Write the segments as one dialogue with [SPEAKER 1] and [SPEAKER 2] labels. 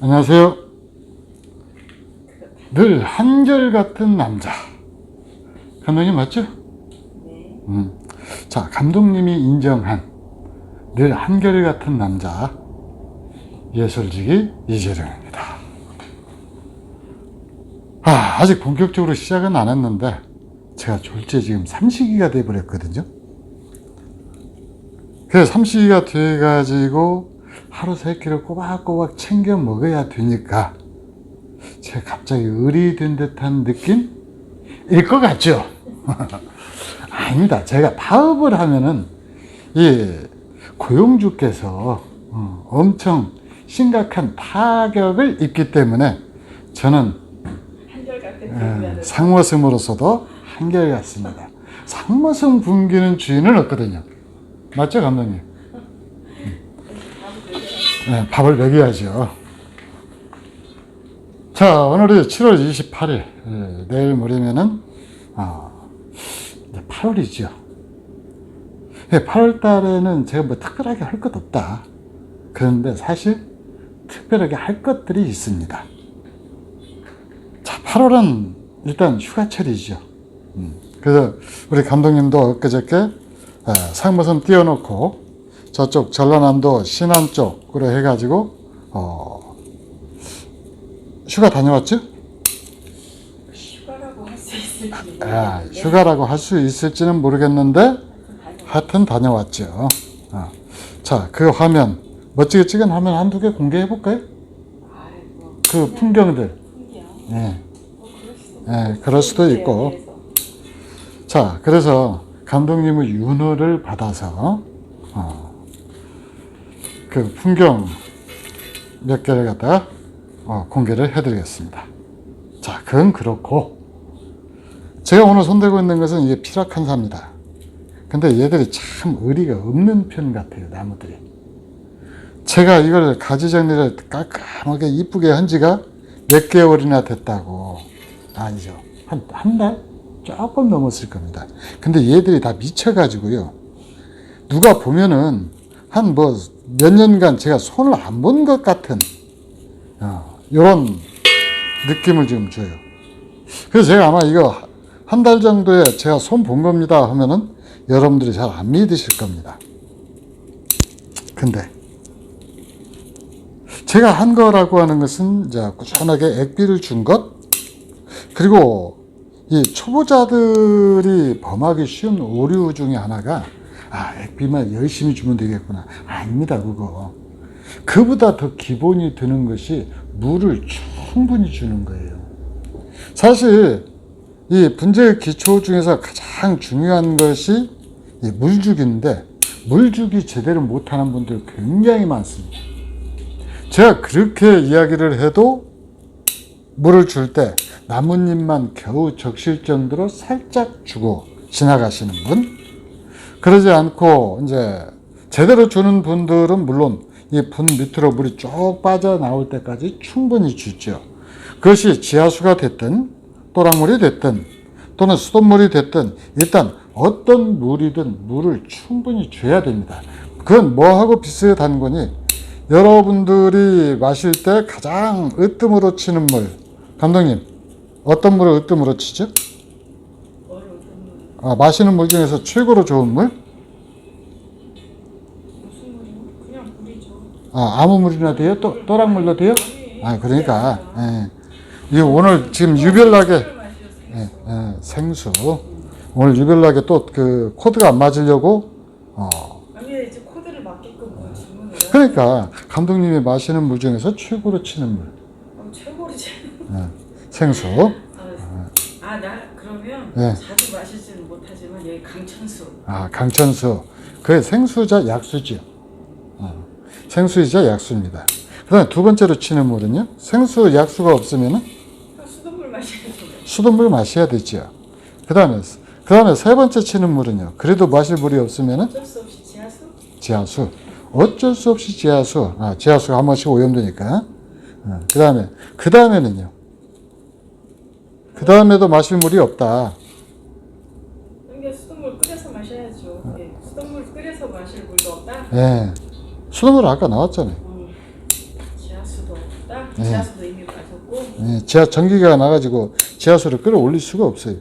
[SPEAKER 1] 안녕하세요. 늘 한결같은 남자. 감독님 맞죠?
[SPEAKER 2] 네.
[SPEAKER 1] 자, 감독님이 인정한 늘 한결같은 남자 예술지기 이재룡입니다. 아직 본격적으로 시작은 안 했는데 제가 졸지에 지금 삼시기가 돼버렸거든요. 그래서 삼시기가 돼가지고 하루 3끼를 꼬박꼬박 챙겨 먹어야 되니까 제가 갑자기 을이 된 듯한 느낌일 것 같죠? 아닙니다. 제가 파업을 하면은 이 고용주께서 엄청 심각한 타격을 입기 때문에 저는 상머슴으로서도 한결같습니다. 상머슴 굶기는 주인은 없거든요. 맞죠, 감독님? 네, 밥을 먹여야죠. 자, 오늘이 7월 28일. 내일 모레면은 8월이죠. 8월 달에는 제가 뭐 특별하게 할 것 없다. 그런데 사실 특별하게 할 것들이 있습니다. 자, 8월은 일단 휴가철이죠. 그래서 우리 감독님도 엊그저께 상무선 띄워놓고 저쪽 전라남도 신안 쪽으로 해가지고 휴가 다녀왔죠?
[SPEAKER 2] 휴가라고 할 수 있을지.
[SPEAKER 1] 휴가라고 할 수 있을지는 모르겠는데 하여튼 다녀왔죠. 자, 그 화면 멋지게 찍은 화면 한두 개 공개해 볼까요? 그 풍경들. 네. 그럴 수도 있고. 자, 그래서 감독님의 윤허를 받아서 그 풍경 몇 개를 갖다가 공개를 해드리겠습니다. 자, 그건 그렇고 제가 오늘 손대고 있는 것은 이게 피라칸사입니다. 근데 얘들이 참 의리가 없는 편 같아요, 나무들이. 제가 이걸 가지 정리를 깔끔하게 이쁘게 한 지가 몇 개월이나 됐다고. 아니죠. 한 달? 조금 넘었을 겁니다. 근데 얘들이 다 미쳐가지고요. 누가 보면은 한 몇 년간 제가 손을 안 본 것 같은 이런 느낌을 지금 줘요. 그래서 제가 아마 이거 한 달 정도에 제가 손 본 겁니다 하면은 여러분들이 잘 안 믿으실 겁니다. 근데 제가 한 거라고 하는 것은 이제 꾸준하게 액비를 준 것, 그리고 이 초보자들이 범하기 쉬운 오류 중에 하나가 액비만 열심히 주면 되겠구나. 아닙니다, 그거. 그보다 더 기본이 드는 것이 물을 충분히 주는 거예요. 사실 이 분재 기초 중에서 가장 중요한 것이 이 물주기인데 물주기 제대로 못하는 분들 굉장히 많습니다. 제가 그렇게 이야기를 해도 물을 줄 때 나뭇잎만 겨우 적실 정도로 살짝 주고 지나가시는 분, 그러지 않고 이제 제대로 주는 분들은 물론 이 분 밑으로 물이 쭉 빠져나올 때까지 충분히 주죠. 그것이 지하수가 됐든 또랑물이 됐든 또는 수돗물이 됐든 일단 어떤 물이든 물을 충분히 줘야 됩니다. 그건 뭐하고 비슷한 거니? 여러분들이 마실 때 가장 으뜸으로 치는 물, 감독님 어떤 물을 으뜸으로 치죠? 마시는 물 중에서 최고로 좋은 물?
[SPEAKER 2] 무슨 물이요? 그냥 물이죠.
[SPEAKER 1] 아무 물이나 돼요? 또랑물도 돼요? 그러니까 이 오늘 지금 유별나게 생수 오늘 유별나게 또 그 코드가 안 맞으려고
[SPEAKER 2] 아니 이제 코드를 맞게끔 주문을.
[SPEAKER 1] 그러니까 감독님이 마시는 물 중에서 최고로 치는 물
[SPEAKER 2] 최고로지.
[SPEAKER 1] 생수.
[SPEAKER 2] 나 그러면 자주 마시지는 못하지만 여기 강천수.
[SPEAKER 1] 강천수. 그게 생수자 약수죠. 생수이자 약수입니다. 그 다음에 두 번째로 치는 물은요, 생수 약수가 없으면은
[SPEAKER 2] 수돗물 마셔야죠.
[SPEAKER 1] 수돗물 마셔야 되죠. 그 다음에 세 번째 치는 물은요, 그래도 마실 물이 없으면은
[SPEAKER 2] 어쩔 수 없이 지하수.
[SPEAKER 1] 지하수. 어쩔 수 없이 지하수. 지하수가 한 번씩 오염되니까. 그 다음에는요, 그 다음에도 마실 물이 없다.
[SPEAKER 2] 그러니까 수돗물 끓여서 마셔야죠. 수돗물 끓여서 마실 물도 없다.
[SPEAKER 1] 수돗물 아까 나왔잖아요.
[SPEAKER 2] 지하수도 없고. 딱 지하수도 이미 빠졌고.
[SPEAKER 1] 예, 지하 전기가 나가지고 지하수를 끌어올릴 수가 없어요.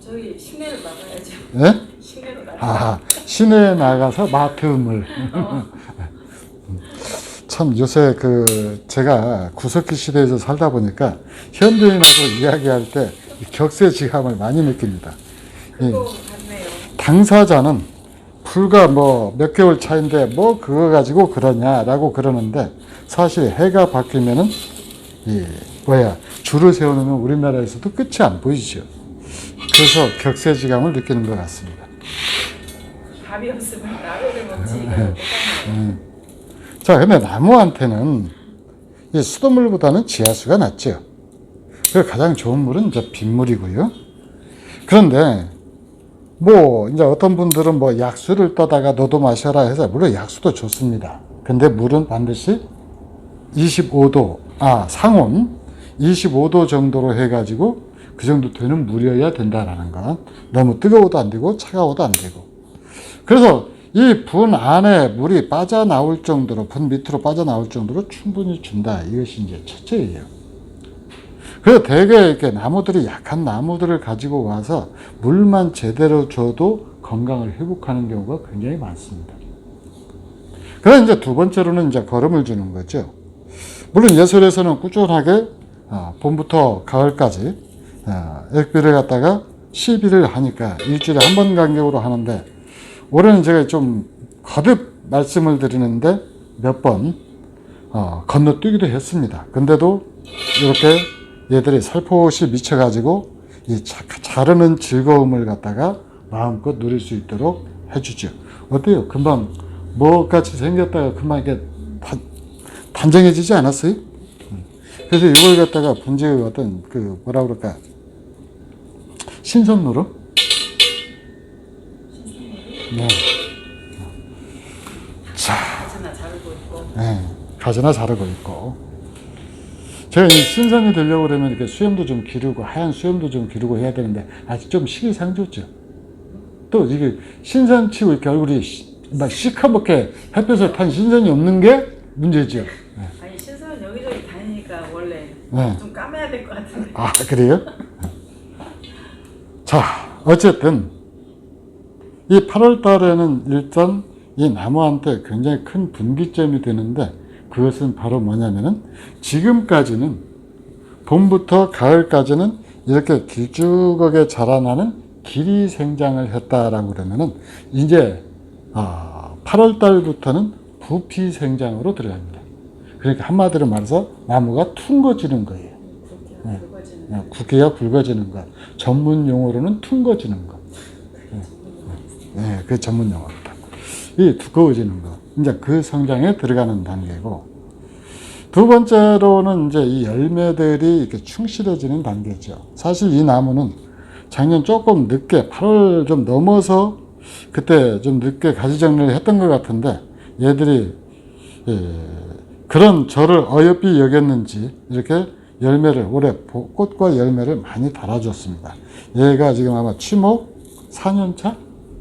[SPEAKER 2] 저희 시내를 막아야죠.
[SPEAKER 1] 예?
[SPEAKER 2] 시내로 나가.
[SPEAKER 1] 아, 시내에 나가서 맡음을. 참 요새 제가 구석기 시대에서 살다 보니까 현대인하고 이야기할 때 격세지감을 많이 느낍니다.
[SPEAKER 2] 그거 같네요.
[SPEAKER 1] 당사자는 불과 뭐 몇 개월 차인데 뭐 그거 가지고 그러냐라고 그러는데 사실 해가 바뀌면은 줄을 세워놓으면 우리나라에서도 끝이 안 보이죠. 그래서 격세지감을 느끼는 것 같습니다.
[SPEAKER 2] 밥이 없으면 라면을 먹지. 이거 똑같네요.
[SPEAKER 1] 자, 근데 나무한테는 이 수돗물보다는 지하수가 낫죠. 그 가장 좋은 물은 이제 빗물이고요. 그런데 뭐 이제 어떤 분들은 뭐 약수를 떠다가 너도 마셔라 해서 물론 약수도 좋습니다. 근데 물은 반드시 25도, 상온 25도 정도로 해가지고 그 정도 되는 물이어야 된다라는 건 너무 뜨거워도 안 되고 차가워도 안 되고. 그래서 이 분 안에 물이 빠져나올 정도로, 분 밑으로 빠져나올 정도로 충분히 준다. 이것이 이제 첫째예요. 그래서 대개 이렇게 나무들이 약한 나무들을 가지고 와서 물만 제대로 줘도 건강을 회복하는 경우가 굉장히 많습니다. 그래서 이제 두 번째로는 이제 거름을 주는 거죠. 물론 예술에서는 꾸준하게 봄부터 가을까지 액비를 갖다가 시비를 하니까 일주일에 한 번 간격으로 하는데 올해는 제가 좀 거듭 말씀을 드리는데 몇 번 건너뛰기도 했습니다. 근데도 이렇게 얘들이 살포시 미쳐가지고 이 자르는 즐거움을 갖다가 마음껏 누릴 수 있도록 해주죠. 어때요? 금방 뭐같이 생겼다가 금방 이렇게 단정해지지 않았어요? 그래서 이걸 갖다가 분재의 어떤 뭐라 그럴까 신선도로 네. 자,
[SPEAKER 2] 가지나 자르고 있고.
[SPEAKER 1] 네, 가지나 자르고 있고. 제가 이 신선이 되려고 그러면 이렇게 수염도 좀 기르고 하얀 수염도 좀 기르고 해야 되는데 아직 좀 시기상조죠. 또 이게 신선 치고 이렇게 얼굴이 막 시커멓게 햇볕을 탄 신선이 없는 게 문제죠. 네.
[SPEAKER 2] 아니 신선은 여기저기 다니니까 원래
[SPEAKER 1] 네.
[SPEAKER 2] 좀 까매야 될 것 같은데.
[SPEAKER 1] 아, 그래요? 자, 어쨌든 이 8월 달에는 일단 이 나무한테 굉장히 큰 분기점이 되는데 그것은 바로 뭐냐면은 지금까지는 봄부터 가을까지는 이렇게 길쭉하게 자라나는 길이 생장을 했다라고 그러면은 이제 8월 달부터는 부피 생장으로 들어갑니다. 그러니까 한마디로 말해서 나무가 퉁거지는 거예요. 굵기가 굵어지는 것. 전문 용어로는 퉁거지는 것. 네, 그 전문 용어입니다. 이 두꺼워지는 것. 이제 그 성장에 들어가는 단계고, 두 번째로는 이제 이 열매들이 이렇게 충실해지는 단계죠. 사실 이 나무는 작년 조금 늦게 8월 좀 넘어서 그때 좀 늦게 가지 정리를 했던 것 같은데 얘들이 그런 저를 어여삐 여겼는지 이렇게 열매를 올해 꽃과 열매를 많이 달아줬습니다. 얘가 지금 아마 취목 4년차?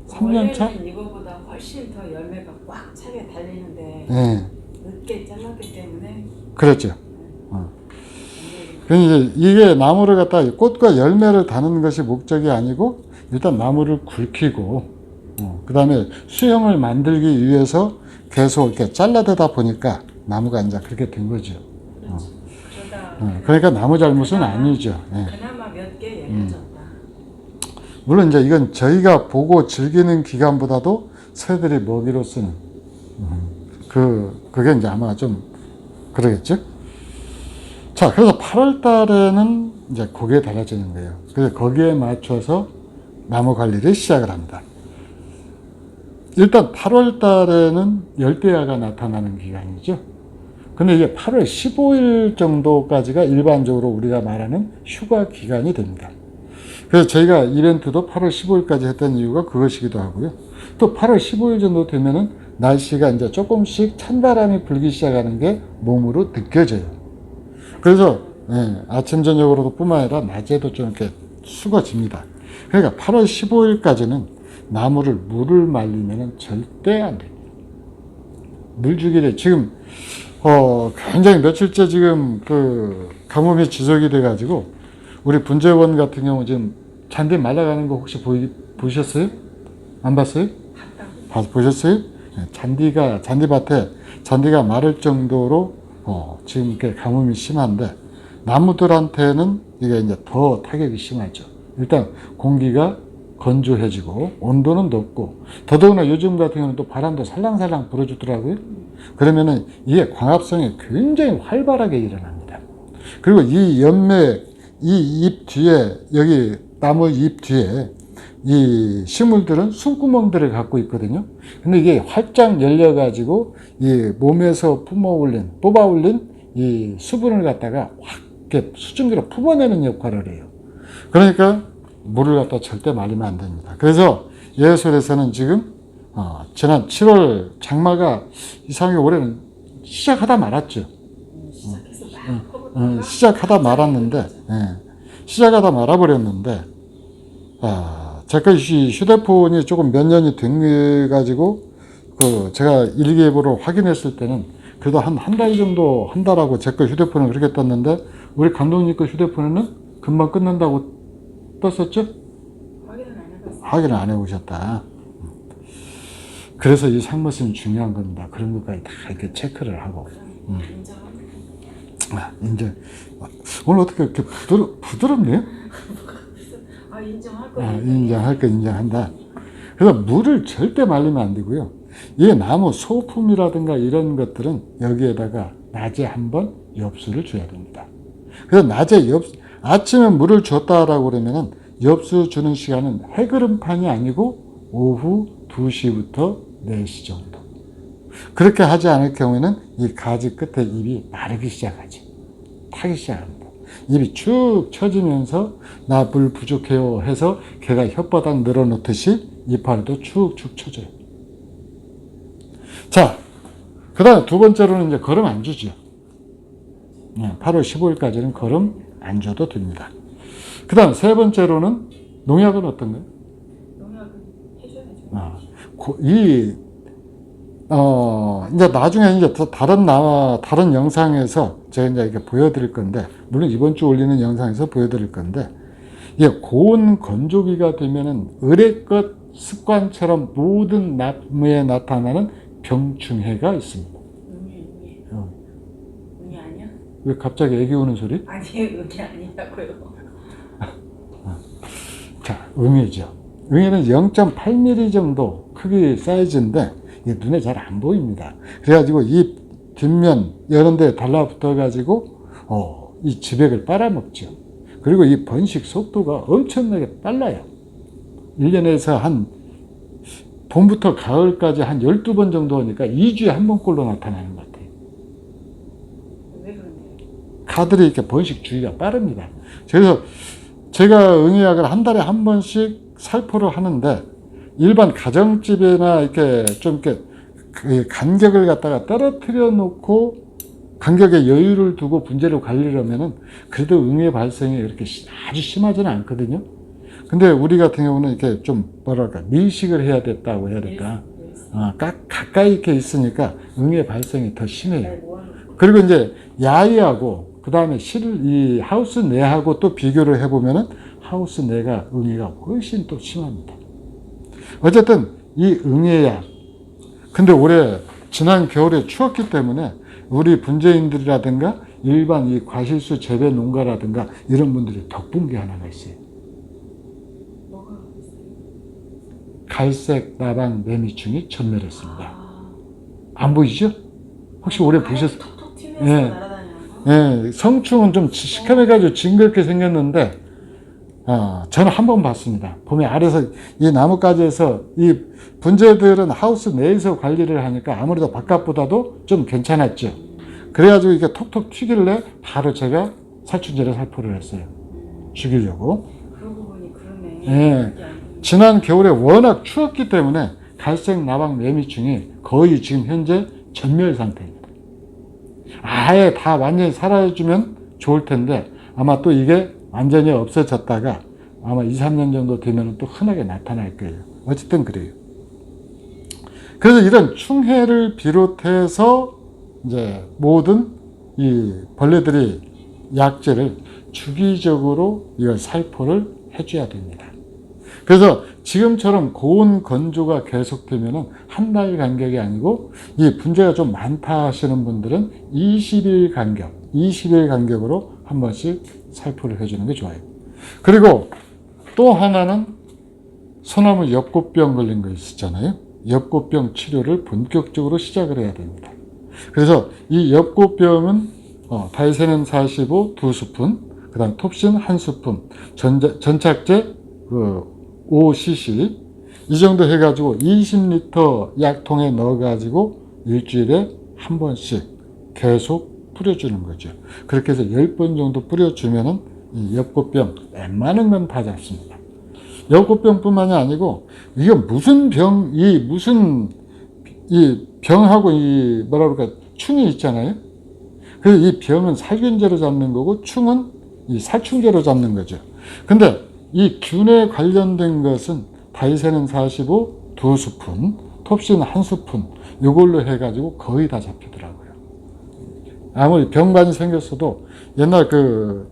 [SPEAKER 1] 3년차?
[SPEAKER 2] 원래는 이거보다 훨씬 더 열매가 꽉 차게 달리는데
[SPEAKER 1] 네.
[SPEAKER 2] 늦게 잘랐기 때문에
[SPEAKER 1] 그렇죠. 그러니까 이게 나무를 갖다 꽃과 열매를 다는 것이 목적이 아니고 일단 나무를 굵히고 그 다음에 수영을 만들기 위해서 계속 이렇게 잘라대다 보니까 나무가 이제 그렇게 된 거죠. 그러니까 나무 잘못은 아니죠. 네.
[SPEAKER 2] 그나마 몇 개 예뻐졌다.
[SPEAKER 1] 물론 이제 이건 저희가 보고 즐기는 기간보다도 새들이 먹이로 쓰는 그게 이제 아마 좀 그러겠죠. 자, 그래서 8월 달에는 이제 거기에 달라지는 거예요. 그래서 거기에 맞춰서 나무 관리를 시작을 합니다. 일단 8월 달에는 열대야가 나타나는 기간이죠. 근데 이게 8월 15일 정도까지가 일반적으로 우리가 말하는 휴가 기간이 됩니다. 그래서 저희가 이벤트도 8월 15일까지 했던 이유가 그것이기도 하고요. 또 8월 15일 정도 되면은 날씨가 이제 조금씩 찬바람이 불기 시작하는 게 몸으로 느껴져요. 그래서 아침 저녁으로도 뿐만 아니라 낮에도 좀 이렇게 수거집니다. 그러니까 8월 15일까지는 나무를 물을 말리면 절대 안 됩니다. 물 주기를 지금 굉장히 며칠째 지금 그 가뭄이 지속이 돼가지고 우리 분재원 같은 경우 지금 잔디 말라가는 거 혹시 보셨어요? 안 봤어요? 보셨어요? 잔디밭에 잔디가 마를 정도로 지금 이렇게 가뭄이 심한데 나무들한테는 이게 이제 더 타격이 심하죠. 일단 공기가 건조해지고 온도는 높고 더더구나 요즘 같은 경우는 또 바람도 살랑살랑 불어주더라고요. 그러면은 이게 광합성이 굉장히 활발하게 일어납니다. 그리고 이 연맥, 이 잎 뒤에, 여기 나무 잎 뒤에 이 식물들은 숨구멍들을 갖고 있거든요. 근데 이게 활짝 열려가지고 이 몸에서 뽑아 올린 이 수분을 갖다가 확 이렇게 수증기로 품어내는 역할을 해요. 그러니까 물을 갖다 절대 말리면 안 됩니다. 그래서 예술에서는 지금 지난 7월 장마가 이상하게 올해는 시작하다 말았죠. 시작하다 말았는데, 시작하다 말아버렸는데, 제가 이 휴대폰이 조금 몇 년이 된 가지고, 제가 일기예보로 확인했을 때는 그래도 한 달 정도 한다라고 제 거 휴대폰을 그렇게 떴는데, 우리 감독님 거 휴대폰에는 금방 끝난다고 떴었죠? 확인을 안 해보셨다. 그래서 이 상머슴이 중요한 겁니다. 그런 것까지 다 이렇게 체크를 하고. 인정. 오늘 어떻게 이렇게 부드럽네요?
[SPEAKER 2] 인정할 거예요.
[SPEAKER 1] 인정할 거 인정한다. 그래서 물을 절대 말리면 안 되고요. 이 나무 소품이라든가 이런 것들은 여기에다가 낮에 한번 엽수를 줘야 됩니다. 그래서 낮에 아침에 물을 줬다라고 그러면은 엽수 주는 시간은 해그름판이 아니고 오후 2시부터 4시 정도. 그렇게 하지 않을 경우에는 이 가지 끝에 잎이 마르기 시작하지. 타기 시작합니다. 잎이 축 처지면서 나 물 부족해요 해서 걔가 혓바닥 늘어놓듯이 이파리도 축축 처져요. 자, 그 다음에 두 번째로는 이제 거름 안 주죠. 8월 15일까지는 거름 안 줘도 됩니다. 그 다음 세 번째로는 농약은 어떤가요?
[SPEAKER 2] 농약은 해줘야죠.
[SPEAKER 1] 이제 나중에 이제 다른 영상에서 제가 이제 이렇게 보여드릴 건데, 물론 이번 주 올리는 영상에서 보여드릴 건데, 이게 고온 건조기가 되면은 의례껏 습관처럼 모든 나무에 나타나는 병충해가 있습니다.
[SPEAKER 2] 응이 아니야?
[SPEAKER 1] 왜 갑자기 애기 우는 소리?
[SPEAKER 2] 아니에요, 응이 아니라고요.
[SPEAKER 1] 자, 응이죠. 응이는 0.8mm 정도 크기 사이즈인데 이게 눈에 잘 안 보입니다. 그래가지고 이 뒷면 이런 데 달라붙어 가지고 이 지백을 빨아먹죠. 그리고 이 번식 속도가 엄청나게 빨라요. 1년에서 한 봄부터 가을까지 한 12번 정도 오니까 2주에 한 번꼴로 나타나는 것 같아요.
[SPEAKER 2] 왜 그러네요?
[SPEAKER 1] 가들이 이렇게 번식 주기가 빠릅니다. 그래서 제가 응이약을 한 달에 한 번씩 살포를 하는데, 일반 가정집이나 이렇게 좀 이렇게 간격을 갖다가 떨어뜨려 놓고 간격에 여유를 두고 분재를 관리하면은 그래도 응의 발생이 이렇게 아주 심하지는 않거든요. 근데 우리 같은 경우는 이렇게 좀 뭐랄까 밀식을 해야 됐다고 해야 될까? 가까이 이렇게 있으니까 응의 발생이 더 심해요. 그리고 이제 야외하고 그 다음에 이 하우스 내하고 또 비교를 해보면은 하우스 내가 응애가 훨씬 또 심합니다. 어쨌든 이 응애약, 근데 올해 지난 겨울에 추웠기 때문에 우리 분재인들이라든가 일반 이 과실수 재배 농가라든가 이런 분들이 덕분 게 하나가 있어요.
[SPEAKER 2] 뭐가 있어요?
[SPEAKER 1] 갈색 나방 매미충이 전멸했습니다. 안 보이죠? 혹시 올해 보셨어요?
[SPEAKER 2] 톡톡 튀면서 날아다니는 거?
[SPEAKER 1] 예, 성충은 좀 시커매가지고 징그럽게 생겼는데, 저는 한 번 봤습니다. 봄에 아래서 이 나뭇가지에서 이 분재들은 하우스 내에서 관리를 하니까 아무래도 바깥보다도 좀 괜찮았죠. 그래가지고 이게 톡톡 튀길래 바로 제가 살충제를 살포를 했어요. 죽이려고.
[SPEAKER 2] 그러고 보니 그러네.
[SPEAKER 1] 예. 지난 겨울에 워낙 추웠기 때문에 갈색 나방 매미충이 거의 지금 현재 전멸 상태입니다. 아예 다 완전히 사라져주면 좋을 텐데 아마 또 이게 완전히 없어졌다가 아마 2, 3년 정도 되면 또 흔하게 나타날 거예요. 어쨌든 그래요. 그래서 이런 충해를 비롯해서 이제 모든 이 벌레들이 약재를 주기적으로 이걸 살포를 해줘야 됩니다. 그래서 지금처럼 고온 건조가 계속되면은 한 달 간격이 아니고 이 분재가 좀 많다 하시는 분들은 20일 간격으로 한 번씩 살포를 해주는 게 좋아요. 그리고 또 하나는 소나무 엽꽃병 걸린 거 있었잖아요. 엽꽃병 치료를 본격적으로 시작을 해야 됩니다. 그래서 이 엽꽃병은 다이세는 45 2스푼, 그 다음 톱신 1스푼, 전착제 5cc 이 정도 해가지고 20리터 약통에 넣어가지고 일주일에 한 번씩 계속 뿌려주는 거죠. 그렇게 해서 10번 정도 뿌려주면은 이 엽꽃병 웬만한 건 다 잡습니다. 엽꽃병뿐만이 아니고 이게 무슨 이 병하고 이 뭐라 그럴까 충이 있잖아요. 그래서 이 병은 살균제로 잡는 거고 충은 이 살충제로 잡는 거죠. 근데 이 균에 관련된 것은 다이세는 45 2스푼, 톱신 1스푼 이걸로 해가지고 거의 다 잡히더라고요. 아무리 병반이 생겼어도 옛날 그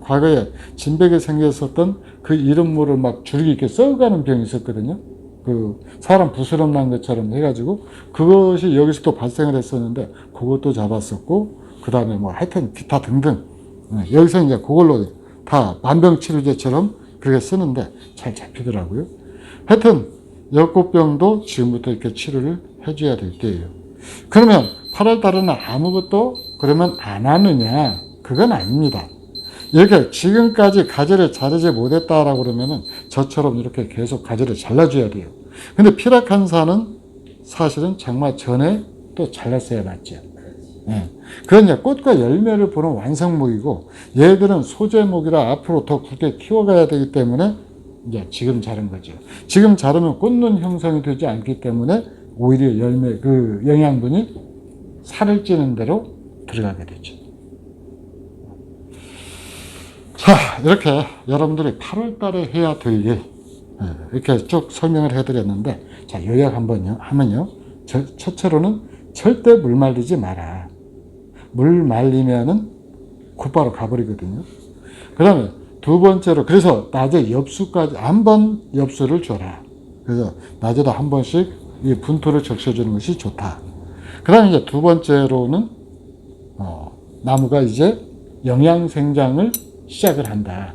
[SPEAKER 1] 과거에 진백에 생겼었던 그 이름모를 막 줄기 이렇게 썩어가는 병이 있었거든요. 그 사람 부스럼 난 것처럼 해가지고 그것이 여기서도 발생을 했었는데 그것도 잡았었고 그 다음에 뭐 하여튼 기타 등등 여기서 이제 그걸로 다 만병치료제처럼 그렇게 쓰는데 잘 잡히더라고요. 하여튼 엽꽃병도 지금부터 이렇게 치료를 해줘야 될 때예요. 그러면 8월 달에는 아무것도 그러면 안 하느냐? 그건 아닙니다. 이렇게 지금까지 가지를 자르지 못했다라고 그러면은 저처럼 이렇게 계속 가지를 잘라줘야 돼요. 근데 피라칸사는 사실은 장마 전에 또 잘랐어야 맞죠. 예. 그건 이제 꽃과 열매를 보는 완성목이고 얘들은 소재목이라 앞으로 더 굵게 키워가야 되기 때문에 이제 지금 자른 거죠. 지금 자르면 꽃눈 형성이 되지 않기 때문에 오히려 열매 그 영양분이 살을 찌는 대로 들어가게 되죠. 자, 이렇게 여러분들이 8월 달에 해야 될 일 이렇게 쭉 설명을 해드렸는데 자, 요약 한번 하면요. 첫째로는 절대 물 말리지 마라. 물 말리면은 곧바로 가버리거든요. 그 다음에 두 번째로 그래서 낮에 엽수까지 한 번 엽수를 줘라. 그래서 낮에도 한 번씩 이 분토를 적셔주는 것이 좋다. 그 다음에 이제 두 번째로는 나무가 이제 영양 생장을 시작을 한다.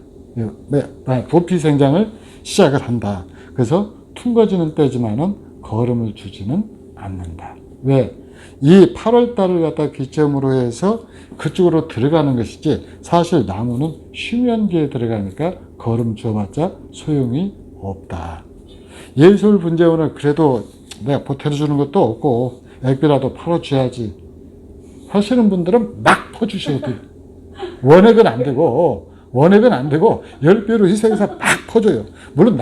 [SPEAKER 1] 부피 생장을 시작을 한다. 그래서 퉁거지는 때지만은 거름을 주지는 않는다. 왜? 이 8월 달을 갖다 기점으로 해서 그쪽으로 들어가는 것이지 사실 나무는 휴면기에 들어가니까 거름 줘봤자 소용이 없다. 예술 분재원을 그래도 내가 보태주는 것도 없고 액비라도 팔아줘야지 하시는 분들은 막 퍼주셔도 돼요. 원액은 안 되고 10배로 희생해서 막 퍼줘요. 물론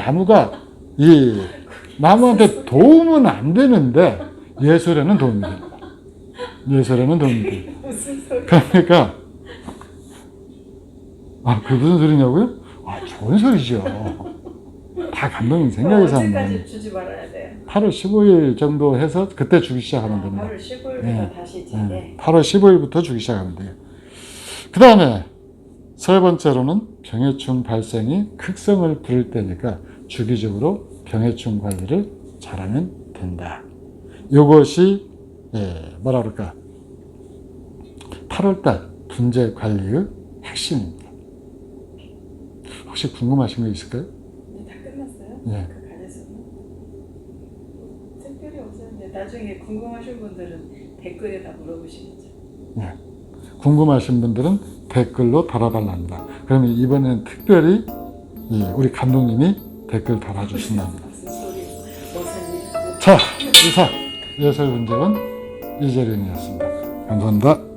[SPEAKER 1] 나무한테 도움은 안 되는데 예술에는 도움이 됩니다. 예술에는 도움이 돼요.
[SPEAKER 2] 무슨 소리?
[SPEAKER 1] 그러니까 그게 무슨 소리냐고요? 좋은 소리죠. 다 감독님 생각해서 하는 거예요.
[SPEAKER 2] 언제까지 주지 말아야 돼요?
[SPEAKER 1] 8월 15일 정도 해서 그때 주기 시작하면 됩니다.
[SPEAKER 2] 8월 15일부터 다시 제게.
[SPEAKER 1] 8월 15일부터 주기 시작하면 돼요. 그 다음에 세 번째로는 병해충 발생이 극성을 부릴 때니까 주기적으로 병해충 관리를 잘하면 된다. 이것이 뭐라 그럴까 8월달 분재 관리의 핵심입니다. 혹시 궁금하신 거 있을까요?
[SPEAKER 2] 네, 다 끝났어요?
[SPEAKER 1] 예.
[SPEAKER 2] 그 관에서는 특별히 없었는데 나중에 궁금하신 분들은 댓글에다 물어보시겠죠.
[SPEAKER 1] 예. 궁금하신 분들은 댓글로 달아달랍니다. 그러면 이번에는 특별히 우리 감독님이 댓글 달아주신답니다.
[SPEAKER 2] 무슨 소리? 무슨 일?
[SPEAKER 1] 자, 이상 예술분재원 이재련이었습니다. 감사합니다.